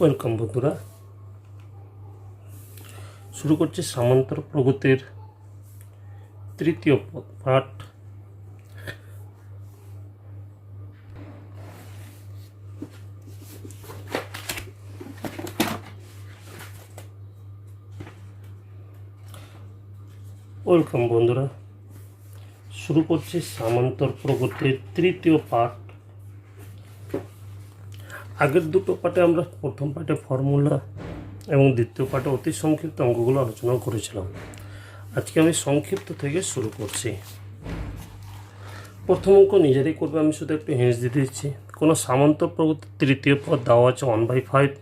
Welcome বন্ধুরা, শুরু করছি সামান্তর প্রগতির তৃতীয় পাঠ। ওয়েলকাম বন্ধুরা, শুরু করছি সামান্তর প্রগতির তৃতীয় পাঠ। আগের দুটো পাঠে আমরা প্রথম পাঠে ফর্মুলা এবং দ্বিতীয় পাঠে অতি সংক্ষিপ্ত অঙ্কগুলো আলোচনা করেছিলাম। আজকে আমি সংক্ষিপ্ত থেকে শুরু করছি। প্রথম অঙ্ক নিজেরাই করবে, আমি শুধু একটু হিন্টস দিয়ে দিচ্ছি। কোনো সামান্তর প্রগতির তৃতীয় পদ দেওয়া আছে 1/5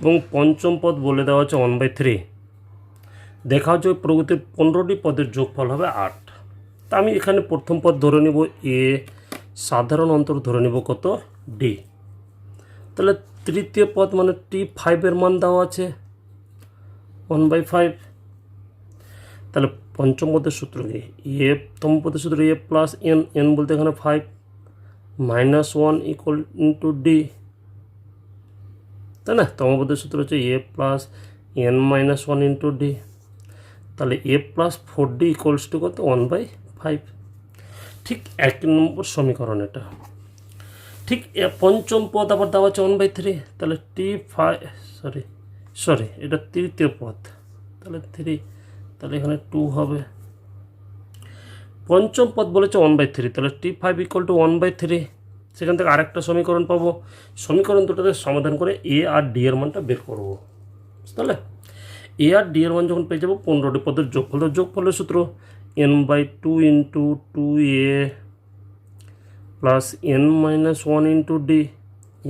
এবং পঞ্চম পদ বলে দেওয়া আছে 1/3। দেখা হচ্ছে ওই প্রগতির 15টি পদের যোগফল হবে 8। তা আমি এখানে প্রথম পদ ধরে নেব এ, সাধারণ অন্তর ধরে নেব কত ডি। তাহলে তৃতীয় পদ মানে T5 এর মান দেওয়া আছে 1/5। তাহলে পঞ্চম পদের সূত্র কি? এ তম পদের সূত্র এ প্লাস এন, এন বলতে এখানে 5 -1 ইকুয়াল ইন্টু ডি, তাই না? তম পদের সূত্র হচ্ছে এ প্লাস এন -1 ইন্টু ডি। তাহলে এ প্লাস 4D ইকুয়ালস টু কত 1/5। ঠিক 1 নম্বর সমীকরণ এটা। ঠিক পঞ্চম পদ আবার দেওয়া আছে 1/3। তাহলে সরি এটা তৃতীয় পদ, তাহলে 3, তাহলে এখানে 2 হবে। পঞ্চম পদ বলেছে 1/3, তাহলে T5 ইকুয়াল টু 1/3। সেখান থেকে আরেকটা সমীকরণ পাবো। সমীকরণ দুটোতে সমাধান করে এ আর ডি এর মানটা বের করবো। তাহলে এ আর ডি এর মান যখন পেয়ে যাবো 15টি পদের যোগফল, যোগফলের সূত্র n/2 into 2a plus n-1 into D.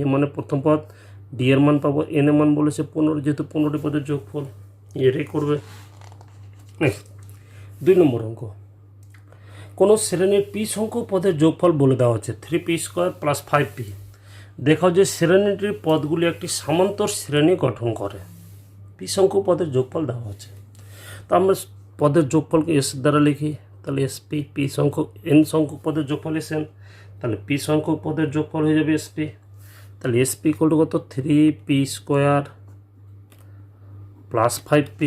এ মানে প্রথম পদ, ডি এর মান পাবো, এন এর মান বলেছে 15, যেহেতু 15টি পদের যোগফল এটাই করবে। নেক্সট 2 নম্বর অঙ্ক। কোনো শ্রেণীর পি সংখ্যক পদের যোগফল বলে দেওয়া হচ্ছে 3p² প্লাস 5p। দেখাও যে শ্রেণীটির পদগুলি একটি সামান্তর শ্রেণী গঠন করে। পি সংখ্যক পদের যোগফল দেওয়া আছে, তো আমরা পদের যোগফলকে এস দ্বারা লিখি। তাহলে এসপি, পি সংখ্যক এন সংখ্যক পদের যোগফল এস এন, তাহলে পি সংখ্যক পদের যোগফল হয়ে যাবে এসপি। তাহলে এসপি ইকুয়াল টু কত 3p² প্লাস 5p।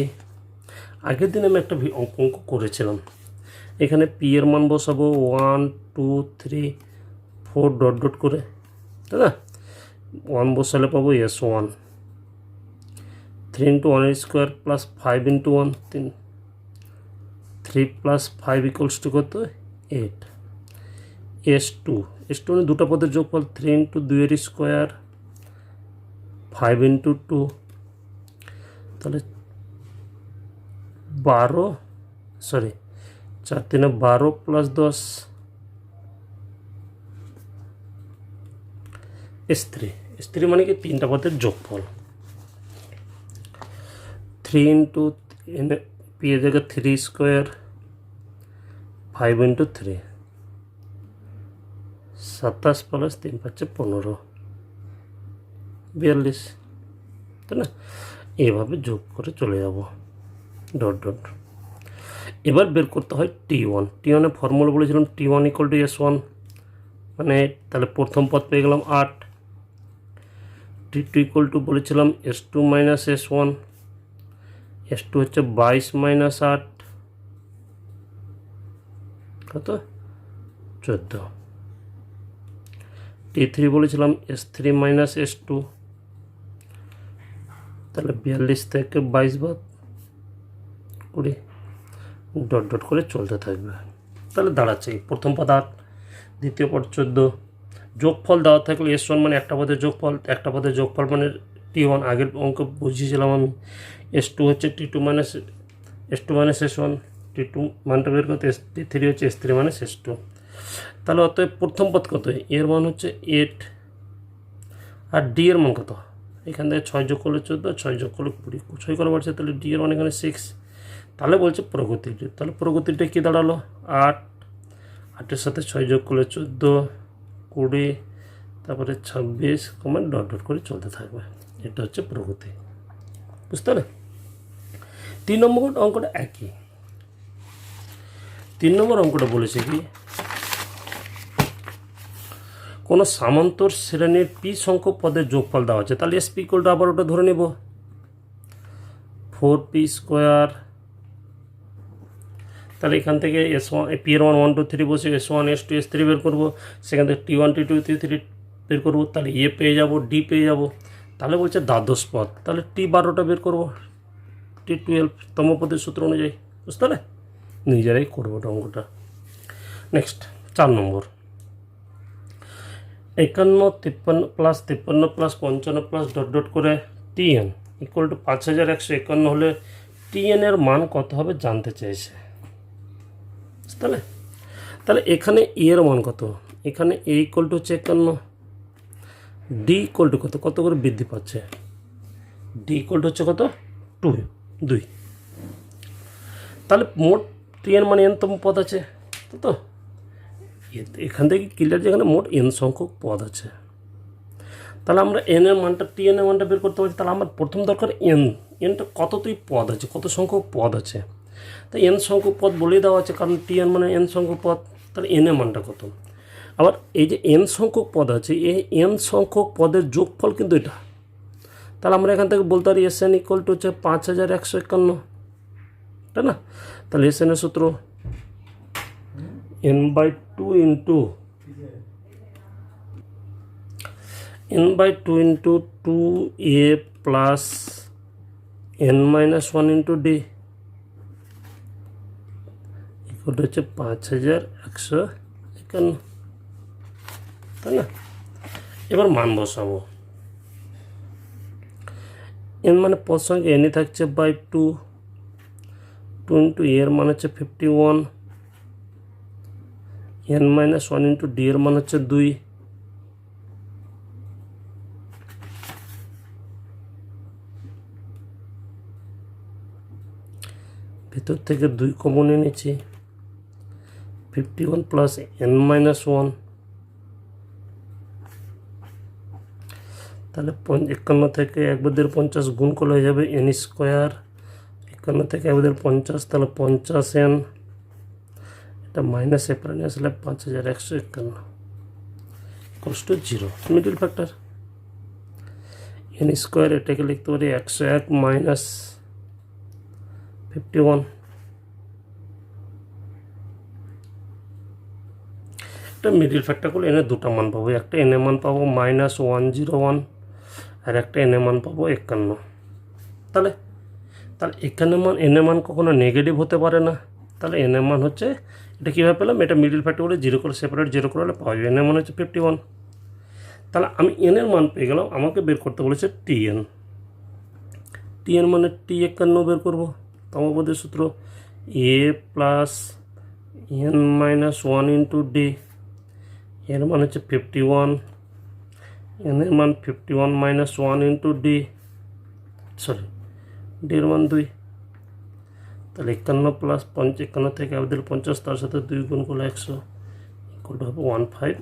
আগের দিন আমি একটা অঙ্ক করেছিলাম, এখানে পি এর মান বসাবো 1 2 3 4 ডট ডট করে, তাই না? 1 বসালে পাবো S1, 3 into 1 square plus 5 into 1 3 plus 5 equals to কত 8। S2 মানে দুটো পদের যোগফল 3 ইন্টু 2 এর স্কোয়ার 5 ইন্টু 2, তাহলে 4 3 12 প্লাস 10 S3 মানে কি তিনটা পদের যোগফল। 3 ইন্টু পি এর জায়গায় 3 স্কোয়ার 5 ইন্টু 3 27 প্লাস 3 পাচ্ছে 15 42, তাই না? এভাবে যোগ করে চলে যাব ডট ডট। এবার বের করতে হয় T1। T1 ফর্মুলা বলেছিলাম T1 ইকুয়াল টু S1, মানে তাহলে প্রথম পদ পেয়ে গেলাম 8। T2 ইকুয়াল টু বলেছিলাম S2 মাইনাস S1, S2 হচ্ছে 22 মাইনাস 8 কত 14। T3 বলেছিলাম S3 মাইনাস S2, তাহলে 42 থেকে 22 বাদ 20 ডট ডট করে চলতে থাকবে। তাহলে দাঁড়াচ্ছে প্রথম পদ 8, দ্বিতীয় পদ 14। যোগফল দেওয়া থাকলে S1 মানে একটা পদের যোগফল, একটা পদের যোগফল মানে T1। আগের অঙ্ক বুঝিয়েছিলাম আমি। S2 হচ্ছে T2 মাইনাস S1, T2 মানটা বের করতে T3 হচ্ছে S3 মাইনাস S2। তাহলে অতএব প্রথম পদ কত, এর মান হচ্ছে 8 আর ডি এর মান কত, এখান থেকে 6 যোগ করলে 14, 6 যোগ করলে 20, 6 করে বাড়ছে, তাহলে ডি এর মান এখানে 6। তাহলে বলছে প্রগতিটি, তাহলে প্রগতিটা কী দাঁড়ালো 8, 8-এর সাথে 6 যোগ করলে 14 20, তারপরে 26 কমা ডট ডট করে চলতে থাকবে। এটা হচ্ছে প্রগতি, বুঝতে পারলে? 3 নম্বর অঙ্কটা একই। 3 নম্বর অঙ্কটা বলেছে কি কোনো সামান্তর শ্রেণীর পি সংখ্যক পদের যোগফল দেওয়া আছে, তাহলে এস পি ইকুয়াল টু আবার ওটা ধরে নেব 4p²। তাহলে এখান থেকে S1 পি এর মান 1 2 3 বসে S1 S2 S3 বের করবো, সেখান থেকে T1 T2 T3 বের করবো, তাহলে এ পেয়ে যাবো, ডি পেয়ে যাবো। তাহলে বলছে দ্বাদশ পদ, তাহলে T12টা বের করবো, T12 তম পদের সূত্র অনুযায়ী। বুঝতে পারলে? নিজেরাই করবো অঙ্কটা। নেক্সট 4 নম্বর, 51 53 plus 53 plus 55 plus dot dot করে TN ইকুয়াল টু 5151 হলে TN এর মান কত হবে জানতে চেয়েছে। তাহলে তাহলে এখানে এ এর মান কত, এখানে এ ইকুয়াল টু হচ্ছে 51, ডি ইকুয়াল টু কত, কত করে বৃদ্ধি পাচ্ছে, ডি ইকুয়াল টু হচ্ছে কত 2। তাহলে মোট TN মানে এনতম পদ আছে, তো এখান থেকে ক্লিয়ার যেখানে মোট এন সংখ্যক পদ আছে। তাহলে আমরা এন এর মানটা TN এর মানটা বের করতে পারছি। তাহলে আমার প্রথম দরকার এনটা কতটি পদ আছে, কত সংখ্যক পদ আছে। তাই এন সংখ্যক পদ বলেই দেওয়া আছে, কারণ TN মানে এন সংখ্যক পদ। তাহলে এন এর মানটা কত। আবার এই যে এন সংখ্যক পদ আছে, এই এন সংখ্যক পদের যোগফল কিন্তু এটা। তাহলে আমরা এখান থেকে বলতে পারি SN ইকুয়াল টু হচ্ছে 5151, তাই না? তাহলে SN এর সূত্র n/2 into n/2 × 2a plus n-1 into D equal to হচ্ছে 5151, তাই না? এবার মান বসাবো। এন মানে পদ সঙ্গে এনই থাকছে বাই 2 ইন্টু এর মান হচ্ছে 51, n-1 ইন্টু ডি এর মান হচ্ছে 2, ভিতর থেকে 2 কমন এনেছি, 51 প্লাস n-1, তাহলে 51 থেকে 1/50 গুণ করলে হয়ে যাবে n², 51 থেকে 1/50 তাহলে 50n, এটা মাইনাস এপারে আসলে 5151 equals to 0, middle factor. n² এটাকে লিখতে পারি 101 মাইনাস 51। এটা মিডল ফ্যাক্টর করলে এনে দুটো মান পাবো, একটা এন এর মান পাবো -101 আর একটা এন এর মান পাবো 51। তাহলে এখানে মান এন এর মান কখনো নেগেটিভ হতে পারে না। তাহলে এন এর মান হচ্ছে, এটা কীভাবে পেলাম, এটা মিডল ফ্যাক্টর করে 0 করে সেপারেট 0 করে পাওয়া যাবে, এন এর মান হচ্ছে 51। তাহলে আমি এন এর মান পেয়ে গেলাম, আমাকে বের করতে বলেছে TN মানে T51 বের করবো। তমপদের সূত্র a plus n-1 into d, এর মান হচ্ছে 51, এন এর মান 51 minus 1 into D, sorry D এর মান 2। তাহলে 51 প্লাস 51 থেকে 50, তার সাথে 2 গুণ করলে 100 ইকুয়াল টু হবে 15।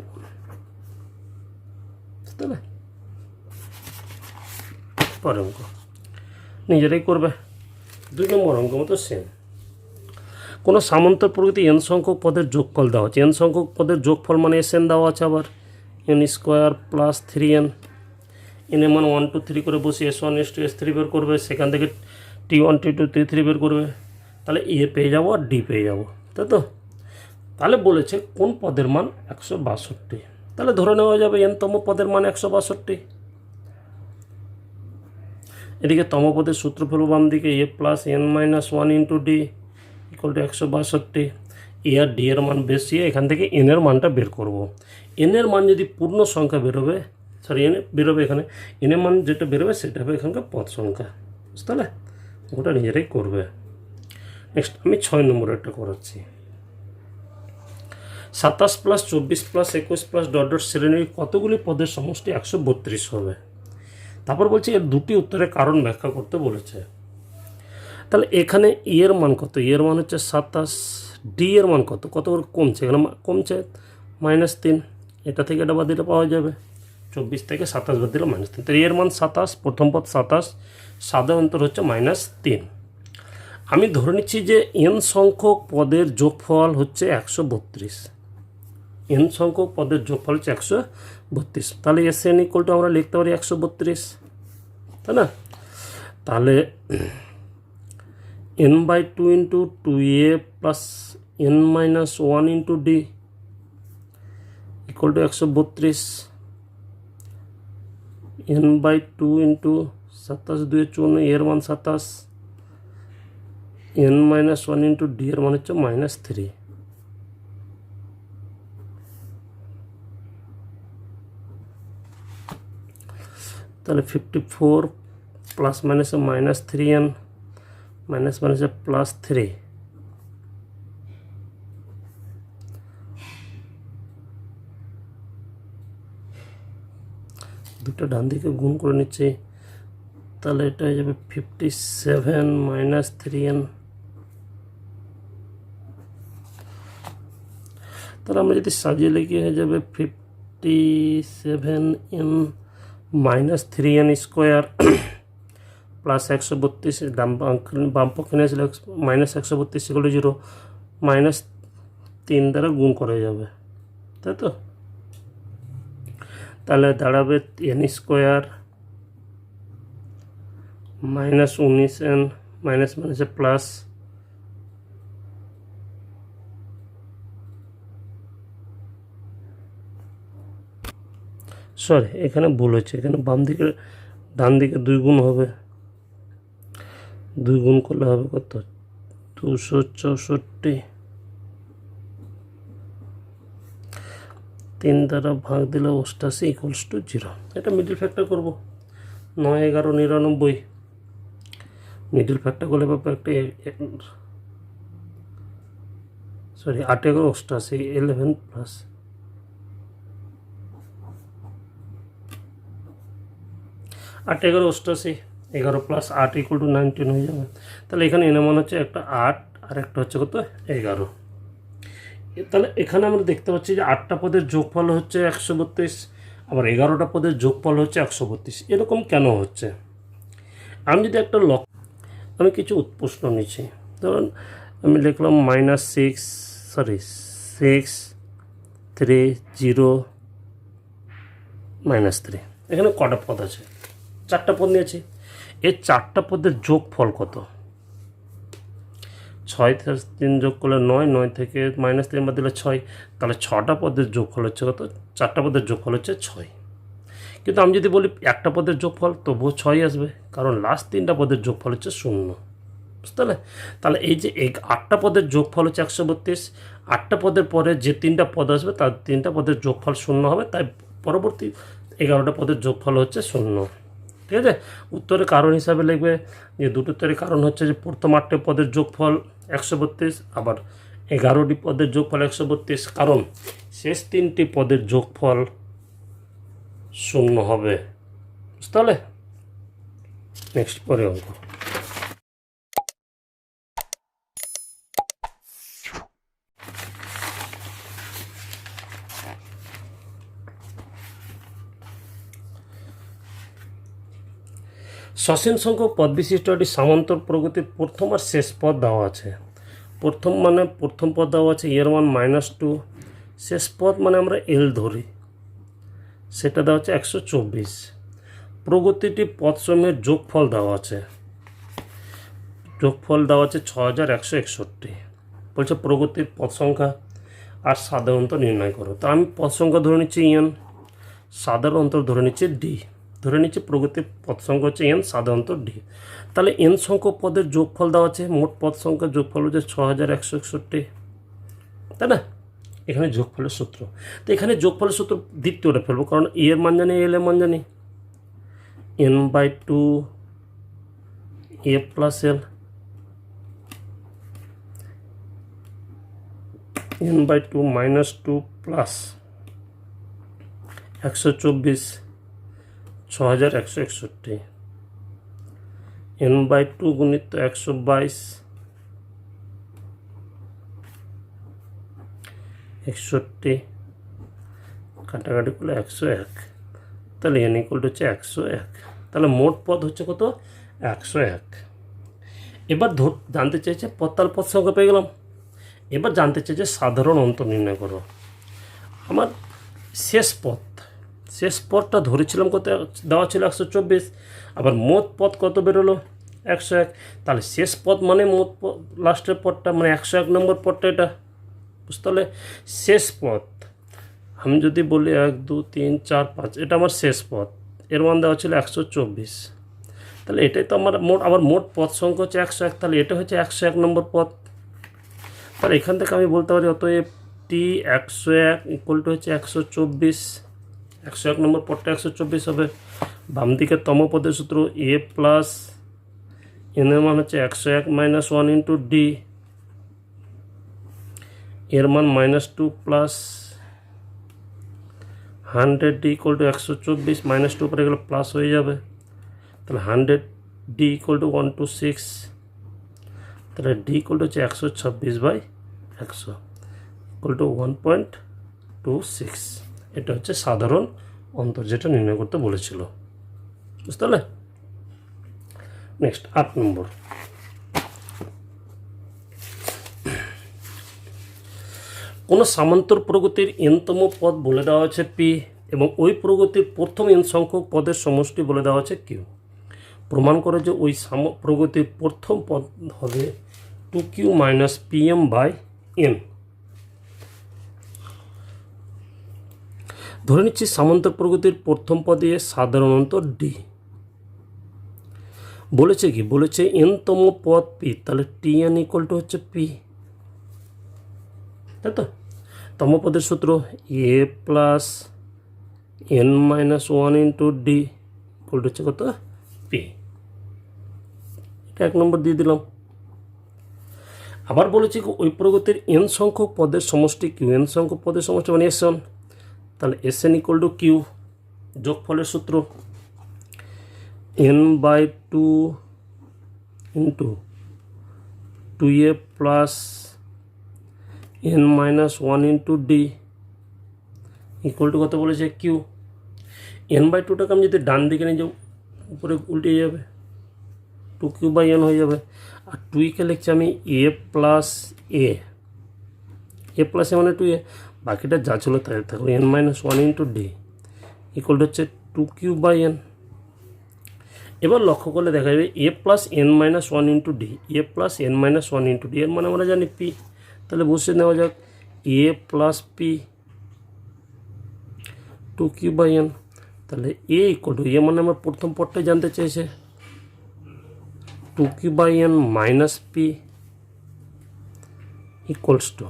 বুঝতে পারলে? পরের অঙ্ক নিজেরাই করবে। 2 নম্বর অঙ্ক মতো সেম, কোনো সামান্তর প্রকৃতি এন সংখ্যক পদের যোগফল দেওয়া আছে। এন সংখ্যক পদের যোগফল মানে SN দেওয়া আছে, আবার n² প্লাস 3n, এন এর মান 1 2 3 করে বসে S1 S2 S3 বের করবে, সেখান থেকে T1 T2 T3 বের করবে। তাহলে এ পেয়ে যাবো আর ডি পেয়ে যাবো, তাই তো? তাহলে বলেছে কোন পদের মান 162, তাহলে ধরে নেওয়া যাবে n তম পদের মান 162। এদিকে তম পদের সূত্র ফেলব বাম দিকে, a plus n-1 into D equal to 162। A আর ডি এর মান বেশি, এখান থেকে এন এর মানটা বের করব। এন এর মান যদি পূর্ণ সংখ্যা বেরোবে, সরি এন বেরোবে, এখানে এন এর মান যেটা বেরোবে সেটা হবে এখানকার পদ সংখ্যা। বুঝতে পারলে? ওটা নিজেরাই করবে। নেক্সট আমি 6 নম্বর একটা করাচ্ছি। 27 plus 24 plus 21 plus dot dot শ্রেণীর কতগুলি পদের সমষ্টি 132 হবে। তারপর বলছি এর দুটি উত্তরের কারণ ব্যাখ্যা করতে বলেছে। তাহলে এখানে এর মান কত, এর মান হচ্ছে 27, ডি এর মান কত, কত করে কমছে, এখানে কমছে -3, এটা থেকে এটা বাদ দিলে পাওয়া যাবে 24 থেকে 27 বাদ দিলে -3। তাহলে এর মান 27, প্রথম পদ 27, সাধারণতর হচ্ছে -3। আমি ধরে নিচ্ছি যে এন সংখ্যক পদের যোগফল হচ্ছে 132। এন সংখ্যক পদের যোগফল হচ্ছে 132। তাহলে এস এন ইকুয়াল টু আমরা লিখতে পারি 132, তাই না? তাহলে n/2 into 2a plus n-1 into D equal two 132। n/2 into 27 2 54, এর মান 27, n-1 ইন্টু ডি এর মান হচ্ছে -3। তাহলে 54 প্লাস মাইনাসে -3n মাইনাস মাইনাসে +3, দুটো ডান দিকে গুণ করে নিচ্ছি। তাহলে এটা হয়ে যাবে 57 - 3n। তাহলে আমরা যদি সাজিয়ে লিখি হয়ে যাবে 57n - 3n স্কোয়ার প্লাস 132, বাম পক্ষে নিয়েছিল -132 সেগুলো 0, -3 দ্বারা গুণ করা যাবে, তাই তো? তাহলে দাঁড়াবে n স্কোয়ার -19n মাইনাস মাইনাসে প্লাস সরি এখানে ভুল হচ্ছে, এখানে বাম দিকে ডান দিকে 2 গুণ হবে, 2 গুণ করলে হবে কত 264, 3 দ্বারা ভাগ দিলে 88 ইকুয়ালস টু 0। এটা মিডল ফ্যাক্টর করবো, 9 11 99, মিডল ফ্যাক্টর করলে পাবো একটা sorry 8 11 88 11 plus 8 11 88, 11 plus 8 equal to 19 হয়ে যাবে। তাহলে এখানে এনে মনে হচ্ছে একটা 8 আর একটা হচ্ছে কত 11। তাহলে এখানে আমরা দেখতে পাচ্ছি যে 8টা পদের যোগফল হচ্ছে 132, আবার 11টা পদের যোগফল হচ্ছে 132। এরকম কেন হচ্ছে? আমি যদি একটা আমি কিছু উৎপ্রশ্ন নিচ্ছি, ধরুন আমি লিখলাম -6 3 0 -3। এখানে কটা পদ আছে? 4টা পদ নিয়েছি। এই 4টা পদের যোগফল কত? 6 থেকে 3 যোগ করলে 9, 9 থেকে -3 বাদ দিলে 6, তাহলে 6টা পদের যোগফল হচ্ছে কত? 4টা পদের যোগফল হচ্ছে 6। কিন্তু আমি যদি বলি একটা পদের যোগফল, তবুও 6 আসবে, কারণ লাস্ট 3টা পদের যোগফল হচ্ছে 0, বুঝতে পারলে? তাহলে এই যে 8টা পদের যোগফল হচ্ছে 132, 8টা পদের পরে যে 3টা পদ আসবে তার 3টা পদের যোগফল 0 হবে, তাই পরবর্তী 11টা পদের যোগফল হচ্ছে 0। ঠিক আছে? উত্তরের কারণ হিসাবে লিখবে যে দুটোর কারণ হচ্ছে যে প্রথম 8টি পদের যোগফল 132, আবার 11টি পদের যোগফল 132, কারণ শেষ 3টি পদের যোগফল 0 হবে, বুঝতে পারলে? নেক্সট পরে অঙ্ক। সসীম সংখ্যক পদ বিশিষ্ট একটি সামান্তর প্রগতির প্রথম আর শেষ পদ দেওয়া আছে। প্রথম মানে প্রথম পদ দেওয়া আছে এর মান -2, শেষ পদ মানে আমরা এল ধরি, সেটা দেওয়া হচ্ছে 124। প্রগতিটি পদসমূহের যোগফল দেওয়া আছে, যোগফল দেওয়া আছে 6161। বলছে প্রগতির পদ সংখ্যা আর সাধারণত নির্ণয় করো। তা আমি পদ সংখ্যা ধরে নিচ্ছি এন, সাধারণত ধরে নিচ্ছি ডি, ধরে নিচ্ছি প্রগতির পদ সংখ্যা হচ্ছে এন, সাধারণত ডি। তাহলে এন সংখ্যক পদের যোগফল দেওয়া আছে, মোট পদ সংখ্যার যোগফল হচ্ছে 6161, তাই না? এখানে যোগফলের সূত্র, তো এখানে যোগফলের সূত্র দ্বিতীয়টা ফেলবো, কারণ এর মান জানি, এল এর মান জানি, n/2 a plus L, n/2 -2 plus 124 6161, n/2 গুণিত 122 61, কাটাকাটি করলে 101, তাহলে n ইকুয়াল টু হচ্ছে 101। তাহলে মোট পদ হচ্ছে কত? 101। এবার জানতে চাইছে পদ, তাল পদ সংখ্যা পেয়ে গেলাম। এবার জানতে চাইছে সাধারণ অন্তর নির্ণয় করো। আমার শেষ পদটা ধরেছিলাম কত, দেওয়া ছিল 124, আবার মোট পদ কত বেরোলো 101। তাহলে শেষ পদ মানে মোট লাস্টের পদটা মানে 101 নম্বর পদটা এটা। তাহলে শেষ পদ আমি যদি বলি 1 2 3 4 5, এটা আমার শেষ পদ, এর মান দেওয়া ছিল 124। তাহলে এটাই তো আমার মোট পদ সংখ্যা হচ্ছে 101, তাহলে এটা হচ্ছে 101 নম্বর পদ। তাহলে এখান থেকে আমি বলতে পারি অতএব টি 101 ইকুয়াল টু হচ্ছে 124। 101 নম্বর পদটা 124 হবে। বাম দিকে তম পদের সূত্র এ প্লাস এন এর মান হচ্ছে 101 মাইনাস 1 ইন্টু ডি, এর মান -2 প্লাস 100 ডি ইকুয়াল টু 124, -2 পরে গেলে প্লাস হয়ে যাবে। তাহলে 100 ডি ইকুয়াল টু 126, তাহলে ডি ইকুয়াল টু হচ্ছে 126/100 ইকুয়াল টু 1.26। এটা হচ্ছে সাধারণ অন্তর যেটা নির্ণয় করতে বলেছিল, বুঝতে পারলে। নেক্সট 8 নম্বর, কোনো সামান্তর প্রগতির এনতম পদ বলে দেওয়া আছে পি এবং ওই প্রগতির প্রথম এন সংখ্যক পদের সমষ্টি বলে দেওয়া আছে কিউ। প্রমাণ করে যে ওই প্রগতির প্রথম পদ হবে 2q মাইনাস pm/n। ধরে নিচ্ছি সামান্তর প্রগতির প্রথম পদে সাধারণ অন্তর ডি। বলেছে কি, বলেছে এনতম পদ পি, তাহলে tn ইকুয়াল টু হচ্ছে পি, তাই তো। তম পদের সূত্র a plus n minus 1 into D equal to হচ্ছে কত পি। এটা 1 নম্বর দিয়ে দিলাম। আবার বলেছি ওই প্রগতির এন সংখ্যক পদের সমষ্টি কিউ, এন সংখ্যক পদের সমষ্টি মানে এস1, তাহলে এসএন ইকুয়াল টু কিউ। যোগফলের সূত্র n/2 into 2a plus n minus 1 into D equal two কত বলেছে কিউ। n/2টাকে আমি যদি ডান দিকে নিয়ে যাও উপরে উল্টে যাবে, 2q/n হয়ে যাবে। আর 2কে লিখছি আমি এ প্লাস এ প্লাস এ মানে 2a, বাকিটা যা ছিল তাই থাকবে n minus 1 into D equal to হচ্ছে 2q/n। এবার লক্ষ্য করলে দেখা যাবে a plus n minus 1 into D, a plus n minus 1 into d এর মানে আমরা জানি পি। তাহলে বসে নেওয়া যাক এ প্লাস পি 2q/n। তাহলে এ ইকুয়াল টু, এ মানে আমার প্রথম পদটাই জানতে চেয়েছে, 2q/n minus P equals to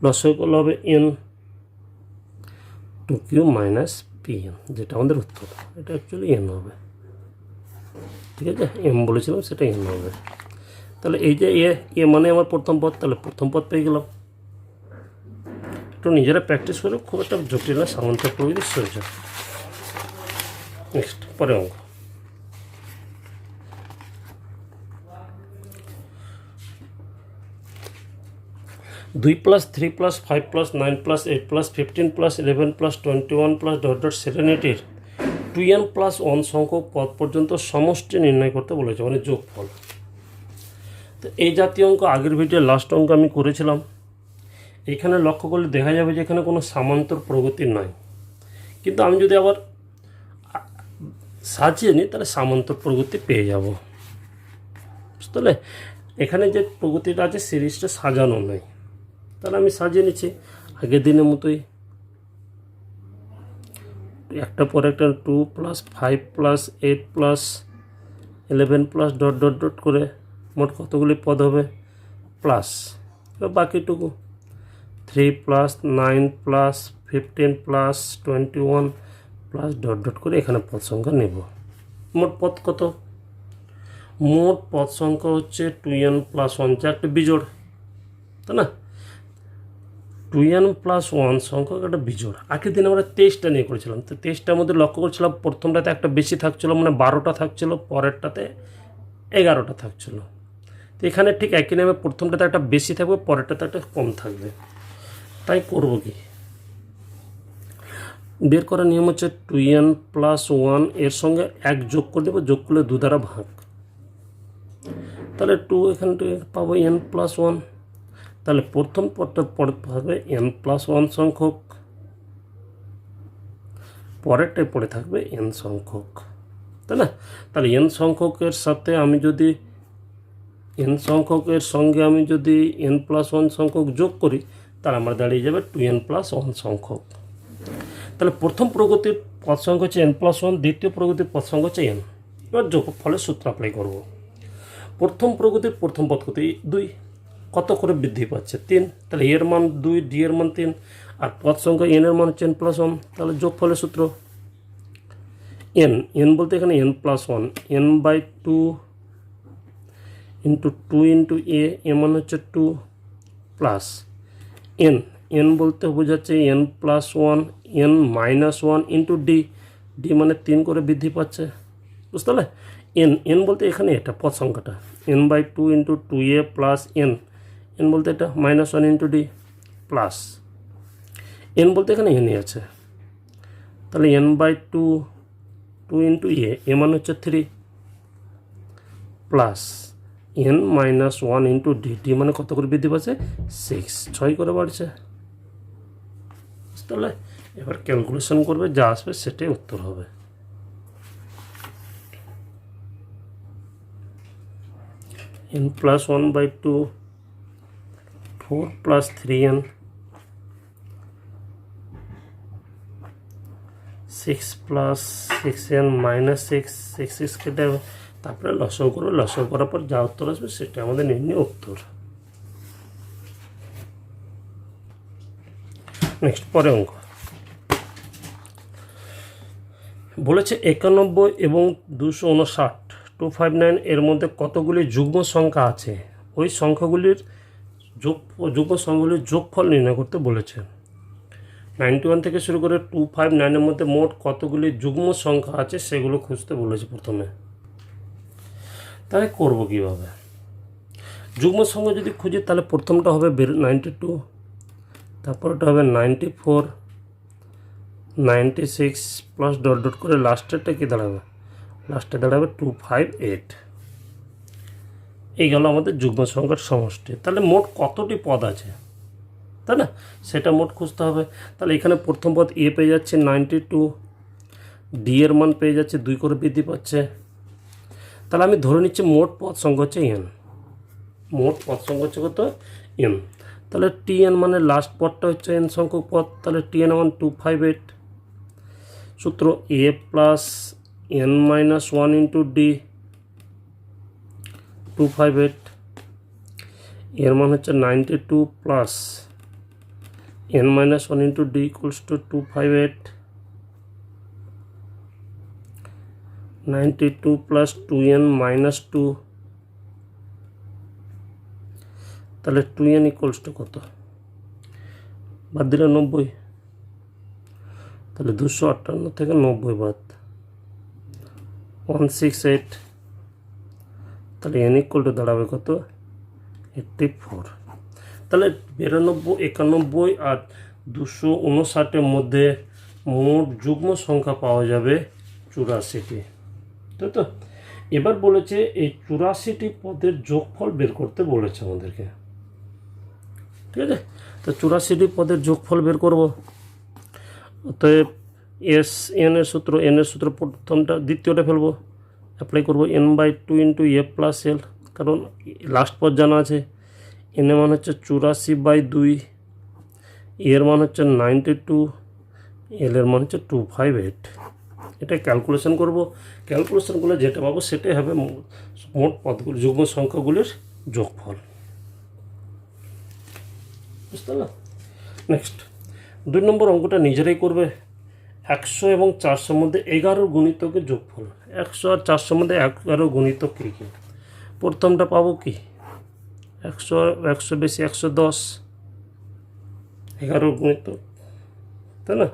লসাগু হবে n 2q মাইনাস pn, যেটা আমাদের উত্তর। এটা অ্যাকচুয়ালি n হবে, ঠিক আছে, m বলেছিলাম সেটা n হবে। তাহলে এই যে এ মানে আমার প্রথম পদ, তাহলে প্রথম পদ পেয়ে গেলাম। একটু নিজেরা প্র্যাকটিস করে, খুব একটা জটিল না, সামান্তর প্রগতি সোজা। নেক্সট পরে অঙ্ক, দুই plus 3 plus 5 plus 9 plus 8 plus 15 plus 11 plus 21 plus .7/8 2n plus 1 সংখ্যক পদ পর্যন্ত সমষ্টি নির্ণয় করতে বলেছে, মানে যোগফল। তো এই জাতীয় অঙ্ক আগের ভিডিও লাস্ট অঙ্ক আমি করেছিলাম। এখানে লক্ষ্য করলে দেখা যাবে যে এখানে কোনো সামান্তর প্রগতি নাই, কিন্তু আমি যদি আবার সাজিয়ে নিই তাহলে সামান্তর প্রগতি পেয়ে যাব, বুঝতে পারলে। এখানে যে প্রগতিটা আছে সিরিজটা সাজানো নেই, তাহলে আমি সাজিয়ে নিচ্ছি আগের দিনের মতোই, একটা পর একটা 2 প্লাস 5 প্লাস 8 প্লাস 11 প্লাস ... করে মোট কতগুলি পদ হবে প্লাস, বাকিটুকু 3 প্লাস 9 প্লাস 15 প্লাস 21 প্লাস ... করে এখানে পদ সংখ্যা নেব। মোট পদ কত? মোট পদ সংখ্যা হচ্ছে 2n প্লাস 1, যা একটা বিজোড়, তাই না। 2n প্লাস 1 সংখ্যক একটা বিজোড়। আগের দিন আমরা 23টা নিয়ে করেছিলাম, তো 23টার মধ্যে লক্ষ্য করছিলাম প্রথমটাতে একটা বেশি থাকছিলো, মানে 12টা থাকছিলো, পরেরটাতে 11টা থাকছিলো। তো এখানে ঠিক একই নামে প্রথমটাতে একটা বেশি থাকবে, পরেরটাতে একটা কম থাকবে। তাই করব কি, বের করার নিয়ম হচ্ছে 2n প্লাস 1 এর সঙ্গে 1 যোগ করে দেবো, যোগ করলে 2 দ্বারা ভাগ, তাহলে 2 এখান থেকে পাবো n প্লাস 1, তাহলে প্রথম পদটা পড়তে হবে n+1 সংখ্যক, পরেরটায় পড়ে থাকবে n সংখ্যক, তাই না? তাহলে n সংখ্যকের সাথে আমি যদি n সংখ্যকের সঙ্গে আমি যদি n+1 সংখ্যক যোগ করি তাহলে আমার দাঁড়িয়ে যাবে 2n+1 সংখ্যক। তাহলে প্রথম প্রগতির পদ সংখ্যা হচ্ছে n+1, দ্বিতীয় প্রগতির পদ সংখ্যা হচ্ছে n। এবার যোগফলের সূত্র অ্যাপ্লাই করব। প্রথম প্রগতির প্রথম পদ কত? 2, কত করে বৃদ্ধি পাচ্ছে? 3। তাহলে এর মান 2, ডি এর মান 3, আর পদ সংখ্যা n এর মান হচ্ছে n+1। তাহলে যোগফলের সূত্র n বলতে এখানে n+1, n/2 ইন্টু 2 ইন্টু এ মান হচ্ছে 2 প্লাস n বলতে বোঝাচ্ছে n+1, n-1 ইন্টু ডি মানে 3 করে বৃদ্ধি পাচ্ছে, বুঝতে পারলে? n বলতে এখানে এটা পদ সংখ্যাটা, n/2 into 2a plus n বলতে এটা -1 ইন্টু ডি প্লাস n বলতে এখানে n আছে, তাহলে n/2 2 ইন্টু এ মান হচ্ছে 3 প্লাস n-1 ইন্টু ডি মানে কত করে বৃদ্ধি পাচ্ছে? 6 করে বাড়ছে, তাহলে এবার ক্যালকুলেশন করবে, যা আসবে সেটাই উত্তর হবে। n+1/2 4 plus 3n 6 plus 6n minus 6 কেটে যাবে, তারপরে লসাগু করবে, লসাগু করার পর যা উত্তর আসবে সেটা আমাদের নির্ণয় উত্তর। নেক্সট পরে অঙ্ক বলেছে 91 এবং 259 259 এর মধ্যে কতগুলি যুগ্ম সংখ্যা আছে, ওই সংখ্যাগুলির যুগ্ম সংখ্যাগুলির যোগফল নির্ণয় করতে বলেছে। 91 থেকে শুরু করে 259 এর মধ্যে মোট কতগুলি যুগ্ম সংখ্যা আছে সেগুলো খুঁজতে বলেছে প্রথমে। তাহলে করব কীভাবে? যুগ্ম সংখ্যা যদি খুঁজি তাহলে প্রথমটা হবে 92, তারপরটা হবে 94, 96 প্লাস ডট ডট করে লাস্টেরটা কি দাঁড়াবে? লাস্টে দাঁড়াবে 258। এই গেল আমাদের যুগ্ম সংখ্যার সমষ্টি। তাহলে মোট কতটি পদ আছে, তাই না? সেটা মোট খুঁজতে হবে। তাহলে এখানে প্রথম পদ এ পেয়ে যাচ্ছে 92, ডি এর মান পেয়ে যাচ্ছে 2 করে বৃদ্ধি পাচ্ছে। তাহলে আমি ধরে নিচ্ছি মোট পদ সংখ্যা হচ্ছে n, মোট পদ সংখ্যা হচ্ছে কত? n। তাহলে tn মানে লাস্ট পদটা হচ্ছে n সংখ্যক পদ, তাহলে tn মান 258। সূত্র a plus n-1 into D 258, এর মান হচ্ছে 92 plus n-1 into D equals to 258, 92 plus 2n minus 2, তাহলে 2n ইকুয়ালস টু কত? বাদ দিলে 90, তাহলে 258 থেকে 90 বাদ 168, তাহলে n ইকুয়াল টু দাঁড়াবে কত? 84। তাহলে 92, 91 আর 259 মধ্যে মোট যুগ্ম সংখ্যা পাওয়া যাবে 84টি, তাই তো? এবার বলেছে এই 84টি পদের যোগফল বের করতে বলেছে আমাদেরকে, ঠিক আছে? তো 84টি পদের যোগফল বের করব। অতএব n এর সূত্র প্রথমটা দ্বিতীয়টা ফেলবো, অ্যাপ্লাই করব n/2 ইন্টু এ প্লাস এল, কারণ লাস্ট পদ জানা আছে। n এর মান হচ্ছে 84/2, এর মান হচ্ছে 92, এল এর মান হচ্ছে 258। এটা ক্যালকুলেশন করব, ক্যালকুলেশন করলে যেটা পাবো সেটাই হবে মোট পদগুলি যুগ্ম সংখ্যাগুলির যোগফল, বুঝতে পারলাম? নেক্সট 2 নম্বর অঙ্কটা নিজেরাই করবে। 100 এবং 400 মধ্যে 11 গুণিতকের যোগফল। 100 আর 400 মধ্যে 11 গুণিতক কী কী? প্রথমটা পাবো কি? 100 বেশি 110, 11 গুণিতক, তাই না?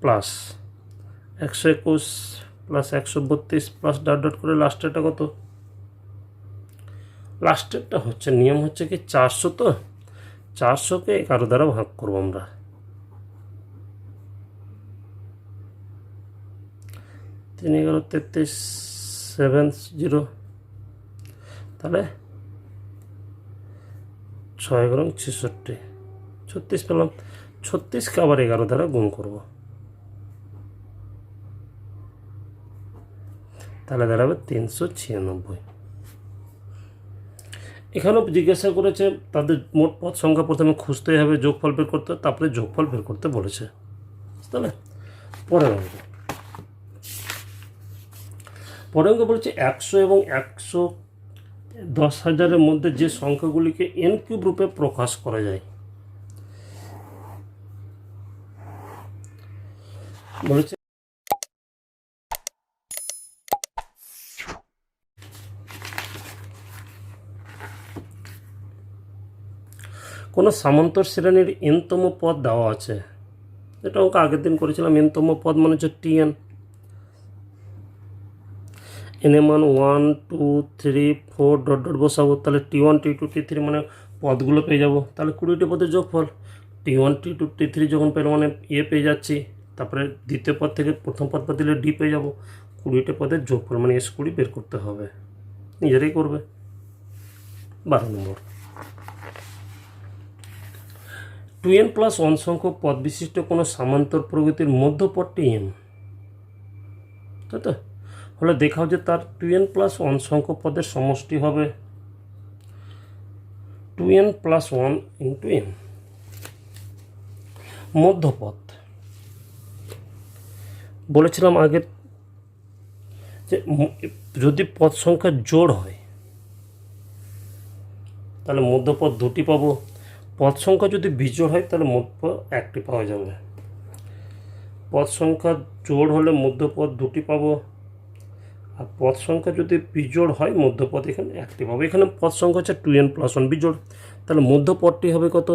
Plus 121 plus 132 plus dot dot করে লাস্টেরটা কত? লাস্টেরটা হচ্ছে নিয়ম হচ্ছে কি 400, তো 400কে 11 দ্বারা ভাগ করবো আমরা। 3 11 33 70, তাহলে 6 এবং 66, 36 পেলাম। 36কে আবার 11 দ্বারা গুণ করব, তাহলে দাঁড়াবে 396। এখানেও জিজ্ঞাসা করেছে তাদের মোট পদ সংখ্যা প্রথমে খুঁজতে হবে, যোগফল বের করতে, তারপরে যোগফল বের করতে বলেছে। তাহলে পরের অঙ্ক বলছে 100 এবং 110,000-এর মধ্যে যে সংখ্যাগুলিকে n কিউব রূপে প্রকাশ করা যায়, বলেছে কোনো সামান্তর শ্রেণীর n-তম পদ দেওয়া আছে। এটা অঙ্ক আগের দিন করেছিলাম। n-তম পদ মানে হচ্ছে tn, n এর মান 1 2 3 4 ডট ডট বসাবো, তাহলে t1 t2 t3 মানে পদগুলো পেয়ে যাব। তাহলে 20টি পদের যোগফল t1 t2 t3 যখন পেল মানে পেয়ে যাচ্ছি, তারপরে দ্বিতীয় পদ থেকে প্রথম পদ বাদ দিলে ডি পেয়ে যাব। 20টি পদের যোগফল মানে s20 বের করতে হবে, নিজেরাই করবে। 12 নম্বর, 2n+1 সংখ্যক পদ বিশিষ্ট কোনো সামান্তর প্রকৃতির মধ্যপদটি m, তাই তো? হলে দেখাও যে তার 2n+1 সংখ্যক পদের সমষ্টি হবে 2n+1 × m। মধ্যপদ বলেছিলাম আগে যে যদি পদ সংখ্যা জোড় হয় তাহলে মধ্যপদ দুটি পাবো, পদ সংখ্যা যদি বিজোড় হয় তাহলে মধ্যপদ একটি পাওয়া যাবে। পদ সংখ্যা জোড় হলে মধ্যপদ দুটি পাবো, আর পদ সংখ্যা যদি বিজোড় হয় মধ্যপদ এখানে একটি পাবো। এখানে পদ সংখ্যা হচ্ছে 2n+1 বিজোড়, তাহলে মধ্যপদটি হবে কত?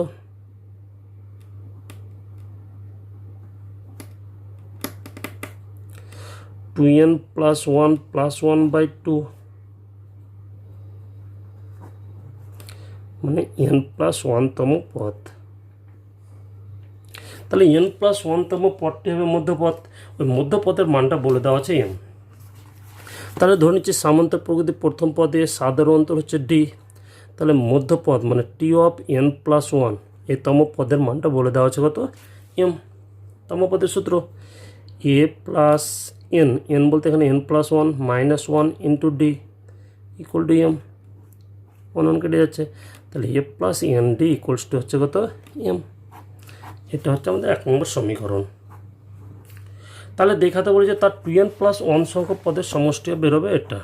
2n+1 + 1/2 মানে n+1তম পদ। তাহলে n+1তম পদটি হবে মধ্যপদ। ওই মধ্যপদের মানটা বলে দেওয়া আছে m। তাহলে ধরে নিচ্ছি সামান্তর প্রকৃতির প্রথম পদে সাধারণ অন্তর হচ্ছে d, তাহলে মধ্যপদ মানে t(n+1) এই তম পদের মানটা বলে দেওয়া আছে কত? m। তম পদের সূত্র a + n, n বলতে এখানে n+1 - 1 × d = m, 1 কেটে যাচ্ছে, তাহলে a + nd = হচ্ছে কত? m। এটা হচ্ছে আমাদের 1 নম্বর সমীকরণ। তাহলে দেখাতে বলি যে তার 2n+1 সংখ্যক পদের সমষ্টি বেরোবে এটা,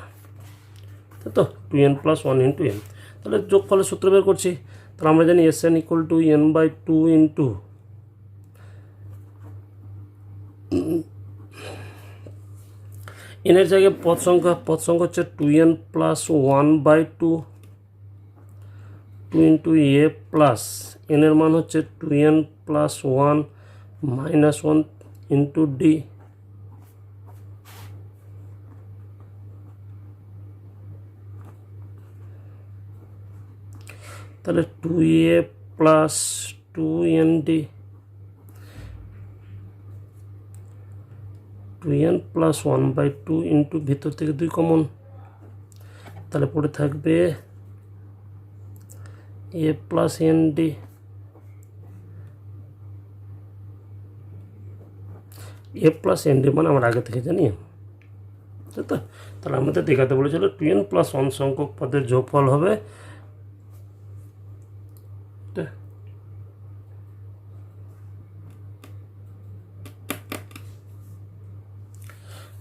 তাই তো? 2n+1 × m। তাহলে যোগফলের সূত্র বের করছি, তাহলে আমরা জানি Sn = n/2 × n এর জায়গায় পদ সংখ্যা হচ্ছে 2n+1/2 2 × a প্লাস n এর মান হচ্ছে 2n+1 - 1 × d, তাহলে 2a + 2nd, 2n+1/2 × ভিতর থেকে 2 কমন, তাহলে পড়ে থাকবে a + nd। a + nd মানে আমরা আগে থেকে জানি, তাই তো? তাহলে আমাদের দেখাতে বলেছিল 2n+1 সংখ্যক পদের যোগফল হবে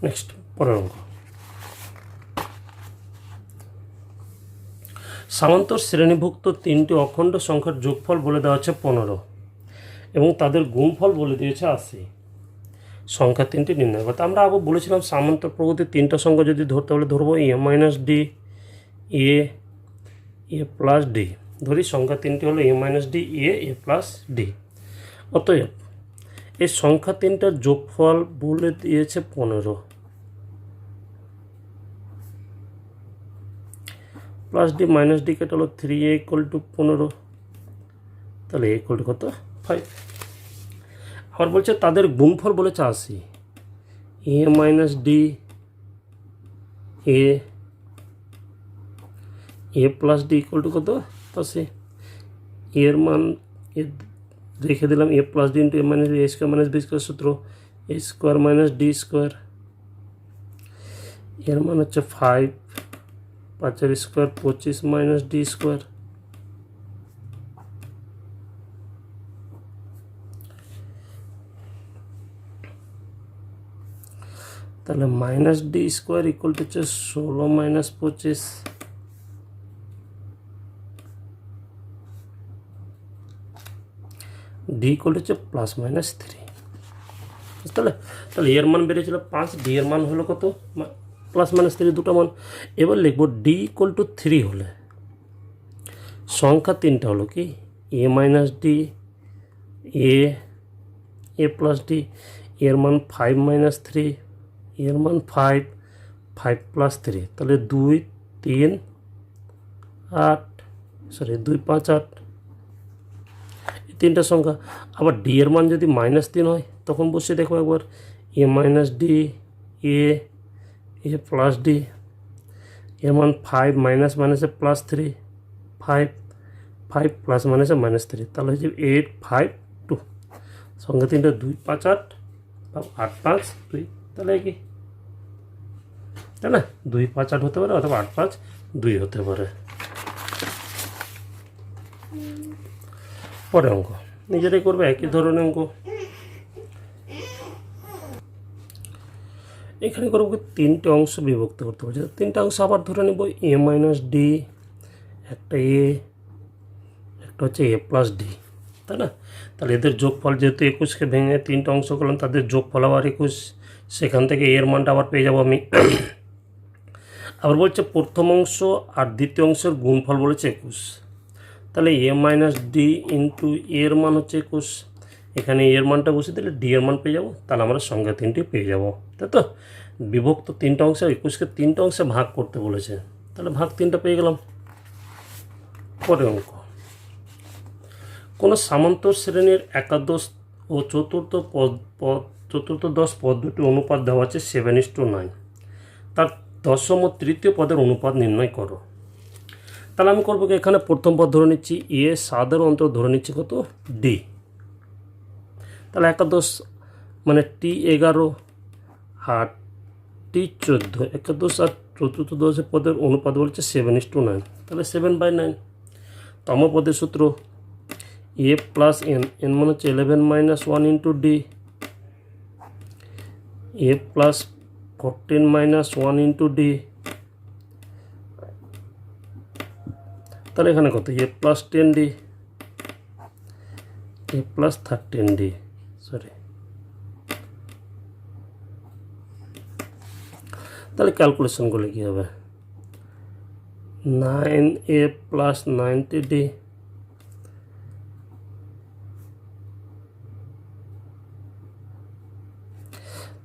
নেক্সট পরের অঙ্ক। সামান্তর শ্রেণীভুক্ত 3টি অখণ্ড সংখ্যার যোগফল বলে দেওয়া হচ্ছে 15 এবং তাদের গুণফল বলে দিয়েছে 80। সংখ্যা 3টি নির্ণয় করতে। আমরা আবার বলেছিলাম সামান্তর প্রকৃতির 3টা সংখ্যা যদি ধরতে হলে ধরবো a - d, a + d। ধরি সংখ্যা 3টি হলো a - d, a + d। অতএব এই সংখ্যা 3টার যোগফল বলে দিয়েছে 15 + d - d কেটে হলো 3a = 15, তাহলে a = কত? 5। আবার বলছে তাদের গুণফল বলেছে 80, a - d, a + d = কত? 80। এর মান এ রেখে দিলাম এ প্লাস ডি ইন্টু এ মাইনাস বি, এ স্কোয়ার মাইনাস বি স্কোয়ার সূত্র এ স্কোয়ার মাইনাস ডি স্কোয়ার। এর মান হচ্ছে 5, 5 স্কোয়ার 25 মাইনাস ডি স্কোয়ার। তাহলে minus D square equal to হচ্ছে 16 মাইনাস 25। ডি ইকুয়াল হচ্ছে প্লাস মাইনাস 3। তাহলে তাহলে এর মান বেরিয়েছিল 5, ডি এর মান হলো কত প্লাস মাইনাস 3, দুটো মান। এবার লিখবো ডি ইকুয়াল টু 3 হলে সংখ্যা তিনটা হলো কি এ minus D, a plus D. এর মান 5 মাইনাস 3, এর মান 5, 5 প্লাস 3। তাহলে 2, 3, 8 2, 5, 8 এই তিনটা সংখ্যা। আবার ডি এর মান যদি মাইনাস 3 হয় তখন বসে দেখো একবার এ minus D, a plus D. এর মান 5 মাইনাস মাইনাসে প্লাস 3, 5 প্লাস মাইনাসে মাইনাস 3। তাহলে হচ্ছে 8, 5, 2 সংখ্যা তিনটা 2, 5, 8 8, 5, 2। তাহলে কি তাই না 2, 5, 8 হতে পারে অথবা 8, 5, 2 হতে পারে। পরে অঙ্ক নিজেরাই করবে একই ধরনের অঙ্ক। এখানে করবো তিনটে অংশ বিভক্ত করতে বলছে। তিনটে অংশ আবার ধরে নেব এ মাইনাস ডি, একটা একটা হচ্ছে এ প্লাস ডি, তাই না? তাহলে এদের যোগফল যেহেতু 21কে ভেঙে তিনটে অংশ করলাম তাদের যোগফল আবার 21, সেখান থেকে এর মানটা আবার পেয়ে যাবো আমি। আবার বলছে প্রথম অংশ আর দ্বিতীয় অংশের গুণফল বলেছে 21। তাহলে এ মাইনাস ডি ইন্টু এর মান হচ্ছে 21, এখানে এর মানটা বসে দিলে ডি এর মান পেয়ে যাবো। তাহলে আমরা সংখ্যা তিনটি পেয়ে যাবো, তাই তো? বিভক্ত তিনটা অংশে 21কে তিনটা অংশে ভাগ করতে বলেছে, তাহলে ভাগ 3টা পেয়ে গেলাম। পরে অঙ্ক কোনো সামান্তর শ্রেণীর একাদশ ও চতুর্থদশ পদ দুটি অনুপাত দেওয়া আছে 7:9। তার দশম ও তৃতীয় পদের অনুপাত নির্ণয় করো। তাহলে আমি করবো কি এখানে প্রথম পদ ধরে নিচ্ছি এ, 7 অন্তর ধরে নিচ্ছি কত ডি। তাহলে একাদশ মানে টি 11 আর টি 14, একাদশ আর চতুর্থ দশের পদের অনুপাত বলছে 7:9। তাহলে 7/9। তম পদের সূত্র এ প্লাস এন, এন মানে হচ্ছে 11 minus 1 into D, a plus 14 minus 1 into D. তাহলে এখানে কত এ plus 10 D, a plus 13 D, sorry. তাহলে ক্যালকুলেশন করলে কী হবে 9a প্লাস 90d,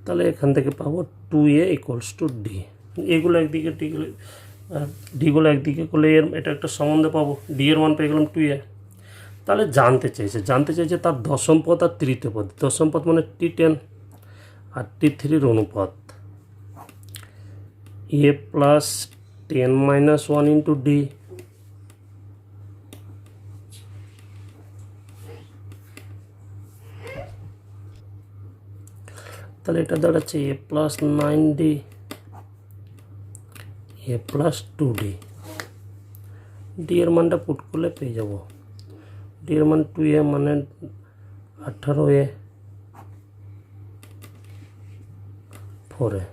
তাহলে এখান থেকে পাবো 2a ইকুয়ালস টু ডি। এগুলো একদিকে ডিগুলো একদিকে করলে এর এটা একটা সম্বন্ধ পাবো, ডি এর মান পেয়ে গেলাম 2a। তাহলে জানতে চাইছে তার দশম পদ আর তৃতীয় পদ। দশম পদ মানে T10 আর T3 অনুপাত এ প্লাস 10 মাইনাস 1 ইন্টু ডি। তাহলে এটা দাঁড়াচ্ছে এ প্লাস 9d, এ প্লাস 2d। ডি এর মানটা পুট করলে পেয়ে যাব ডি এর মান 2a মানে 18a 4a।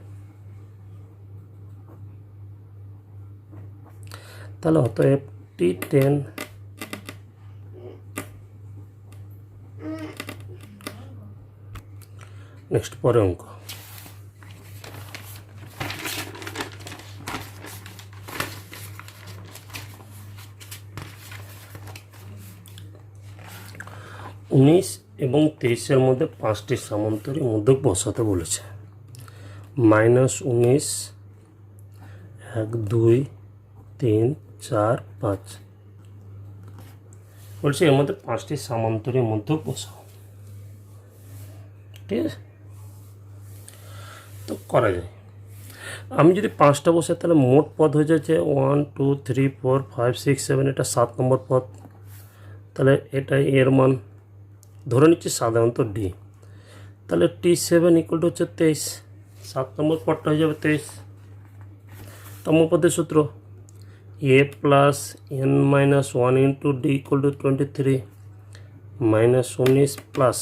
তাহলে অতএব T10 নেক্সট পরে অঙ্ক উনিশ এবং 23-এর মধ্যে 5টি সামান্তরিক মধ্যক বসাতে বলেছে। -19, 1, 2, 3, 4, 5 বলছে এর মধ্যে 5টি সামান্তরিক মধ্যক বসাও। ঠিক আছে, তো করা যায়। আমি যদি 5টা বসে তাহলে মোট পদ হয়ে যাচ্ছে 1, 2, 3, 4, 5, 6, 7, এটা 7 নম্বর পদ। তাহলে এটাই এর মান ধরে নিচ্ছি সাধারণত ডি। তাহলে T7 ইকুয়াল টু হচ্ছে 23, 7 নম্বর পদটা হয়ে যাবে 23। তম পদের সূত্র a plus n minus 1 into D equal two 23 minus 19 plus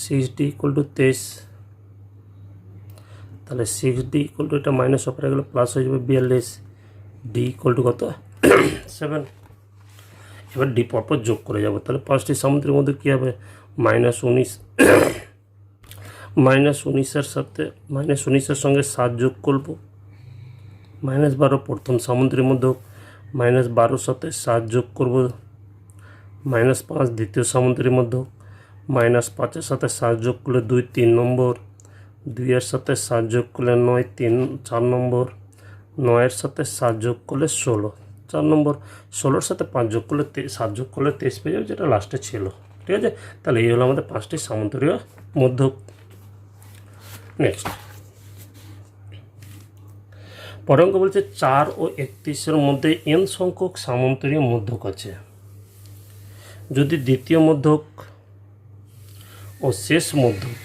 6d equal to 23। তাহলে 6d ইকুয়াল টু এটা মাইনাস অপারে গেলে প্লাস হয়ে যাবে 42, ডি ইকুয়াল টু কত 7। এবার ডি পরপর যোগ করে যাব। তাহলে পাঁচটি সামুদ্রিকের মধ্যে কী হবে -19, -19-এর সাথে -19-এর সঙ্গে 7 যোগ করবো, -12 প্রথম সামুদ্রিকের মধ্যে, -12-র সাথে 7 যোগ করব, -5 দ্বিতীয় সামুদ্রিকের মধ্যে, -5-এর সাথে 7 যোগ করলে 2 3 নম্বর, 2-এর সাথে 7 যোগ করলে 9 3 4 নম্বর, 9-এর সাথে 7 যোগ করলে 16 4 নম্বর, 16-এর সাথে 5 যোগ করলে 7 যোগ করলে 23 পেয়ে যাবে, যেটা লাস্টে ছিল। ঠিক আছে, তাহলে এই হলো আমাদের 5টি সামুদ্রিক মধ্যক। নেক্সট পরের অঙ্ক বলছে 4 ও 31-এর মধ্যে n সংখ্যক সামন্তরীয় মধ্যক আছে। যদি দ্বিতীয় মধ্যক ও শেষ মধ্যক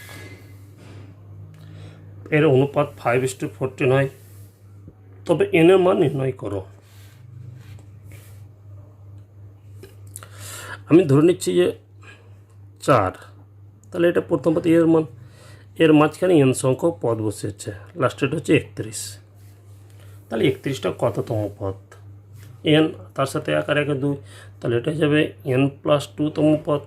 এর অনুপাত 5:14 হয়, তবে n এর মান নির্ণয় করো। আমি ধরে নিচ্ছি যে 4, তাহলে এটা প্রথম পদ এর মান, এর মাঝখানে n সংখ্যক পদ বসেছে, লাস্টেটা হচ্ছে 31। তাহলে 31টা কততম পদ, n তার সাথে 1 আর 1 2, তাহলে এটা যাবে n+2 তম পদ।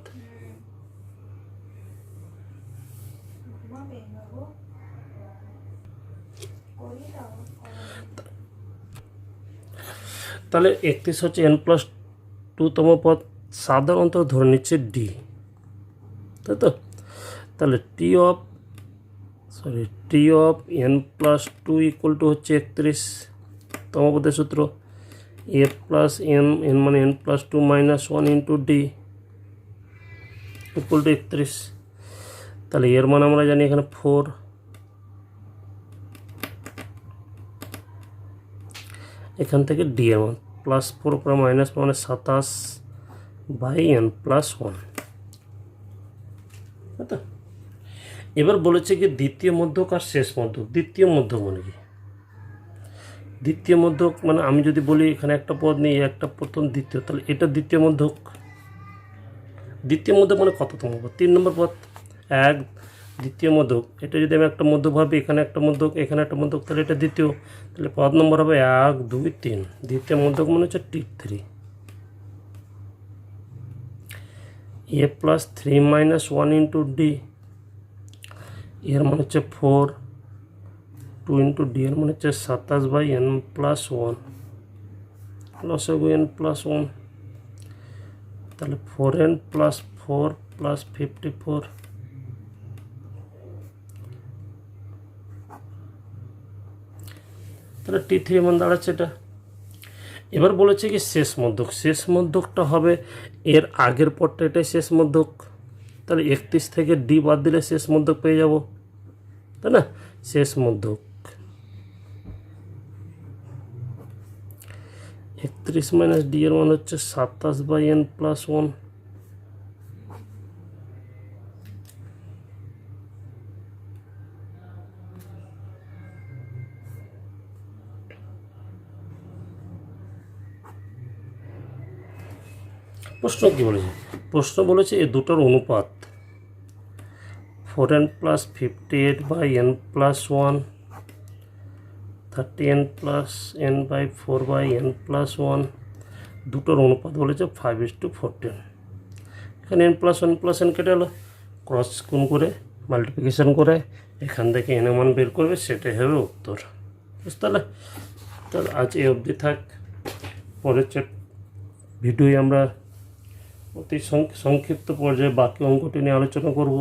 তাহলে 31 হচ্ছে n+2 তম পদ, সাধারণত ধরে নিচ্ছে ডি, তাই তো। তাহলে T of n+2 equal to হচ্ছে 31 তম পদের সূত্র a প্লাস n মানে n+2 minus 1 into D equal two 31। তাহলে এর মান আমরা জানি এখানে 4, এখান থেকে ডি এর মান +4 উপরে -1 মানে 27 বাই n+1। তো এবার বলেছে কি দ্বিতীয় মধ্যক আর শেষ মধ্যক। দ্বিতীয় মধ্যক মানে কি, দ্বিতীয় মধ্যক মানে আমি যদি বলি এখানে একটা পদ নেই, একটা প্রথম দ্বিতীয়, তাহলে এটা দ্বিতীয় মধ্যক। দ্বিতীয় মধ্যক মানে কততম পদ, 3 নম্বর পদ। 1 দ্বিতীয় মধ্যক, এটা যদি আমি একটা মধ্যক ভাবি, এখানে একটা মধ্যক, এখানে একটা মধ্যক, তাহলে এটা দ্বিতীয়, তাহলে পদ নম্বর হবে 1 2 3। দ্বিতীয় মধ্যক মানে হচ্ছে T3। a plus 3 minus 1 into d, এর মানে হচ্ছে 4, 2 ইন্টু ডি এর মানে হচ্ছে 27 বাই n+1, লসাগু n+1। তাহলে 4n + 4 + 54, তাহলে T3 মান দাঁড়াচ্ছে এটা। এবার বলেছে কি শেষ মধ্যক, শেষ মধ্যকটা হবে এর আগের পদটা, এটাই শেষ মধ্যক। তাহলে 31 থেকে ডি বাদ দিলে শেষ মধ্যক পেয়ে যাব, তাই না। শেষ মধ্যক 31 মাইনাস ডি এর মান হচ্ছে 27 বাই n+1। প্রশ্ন কি বলেছে, প্রশ্ন বলেছে এই দুটোর অনুপাত 4n + 58 by n+1, 30n + n by 4 by n+1, দুটোর অনুপাত বলেছে 5:14। এখানে n+1 কেটে গেলো, ক্রস গুণ করে মাল্টিপ্লিকেশন করে এখান থেকে n মান বের করবে, সেটাই হবে উত্তর। বুঝতে পারলে। তাহলে আজ এই অবধি থাক, পরের ভিডিওয় আমরা অতি সংক্ষিপ্ত পর্যায়ে বাকি অঙ্কটি নিয়ে আলোচনা করব।